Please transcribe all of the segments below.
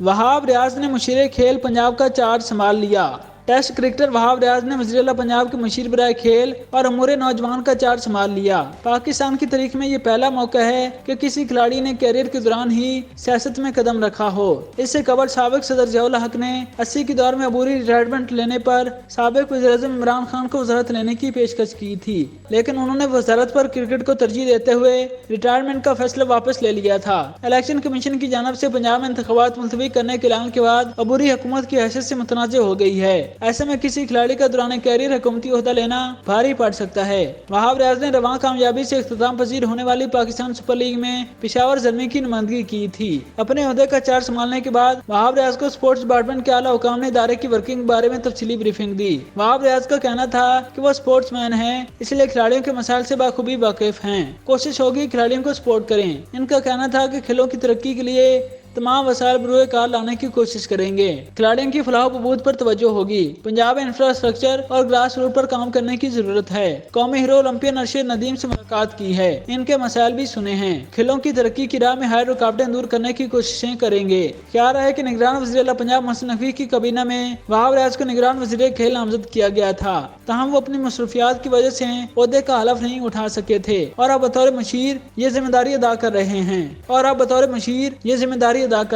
وہاب ریاض نے مشیر کھیل پنجاب کا چارج سنبھال لیا۔ ٹیسٹ کرکٹر وہاب ریاض نے وزیراعلیٰ پنجاب کے مشیر برائے کھیل اور امور نوجوان کا چارج سنبھال لیا۔ پاکستان کی تاریخ میں یہ پہلا موقع ہے کہ کسی کھلاڑی نے کیریئر کے دوران ہی سیاست میں قدم رکھا ہو۔ اس سے قبل سابق صدر ضیاء الحق نے 80 کے دور میں عبوری ریٹائرمنٹ لینے پر سابق وزیراعظم عمران خان کو وزارت لینے کی پیشکش کی تھی، لیکن انہوں نے وزارت پر کرکٹ کو ترجیح دیتے ہوئے ریٹائرمنٹ کا فیصلہ واپس لے لیا تھا۔ الیکشن کمیشن کی جانب سے پنجاب میں انتخابات ملتوی کرنے کے اعلان کے بعد عبوری حکومت کی حیثیت سے متنازع ہو گئی ہے۔ ایسے میں کسی کھلاڑی کا دوران کیریئر حکومتی عہدہ لینا بھاری پڑ سکتا ہے۔ وہاب ریاض نے رواں کامیابی سے اختتام پذیر ہونے والی پاکستان سپر لیگ میں پشاور زلمی کی نمائندگی کی تھی۔ اپنے عہدے کا چارج سنبھالنے کے بعد وہاب ریاض کو اسپورٹس ڈپارٹمنٹ کے اعلیٰ حکام نے ادارے کی ورکنگ کے بارے میں تفصیلی بریفنگ دی۔ وہاب ریاض کا کہنا تھا کہ وہ اسپورٹس مین ہیں، اس لیے کھلاڑیوں کے مسائل سے بخوبی واقف ہیں۔ کوشش ہوگی کھلاڑیوں کو سپورٹ کریں۔ ان کا کہنا تھا کہ کھیلوں کی ترقی کے لیے تمام وسائل بروئے کار لانے کی کوشش کریں گے۔ کھلاڑیوں کی فلاح و بہبود پر توجہ ہوگی۔ پنجاب میں انفراسٹرکچر اور گراس روٹ پر کام کرنے کی ضرورت ہے۔ قومی ہیرو اولمپئن ارشد ندیم سے ملاقات کی ہے، ان کے مسائل بھی سنے ہیں۔ کھیلوں کی ترقی کی راہ میں ہر رکاوٹیں دور کرنے کی کوششیں کریں گے۔ خیال ہے کہ نگران وزیر اعلیٰ پنجاب محسن نقوی کی کابینہ میں وہاب ریاض کو نگران وزیر کھیل نامزد کیا گیا تھا، تاہم وہ اپنی مصروفیات کی وجہ سے عہدے کا حلف نہیں اٹھا سکے تھے اور اب بطور مشیر یہ ذمہ داری ادا کر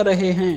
رہے ہیں۔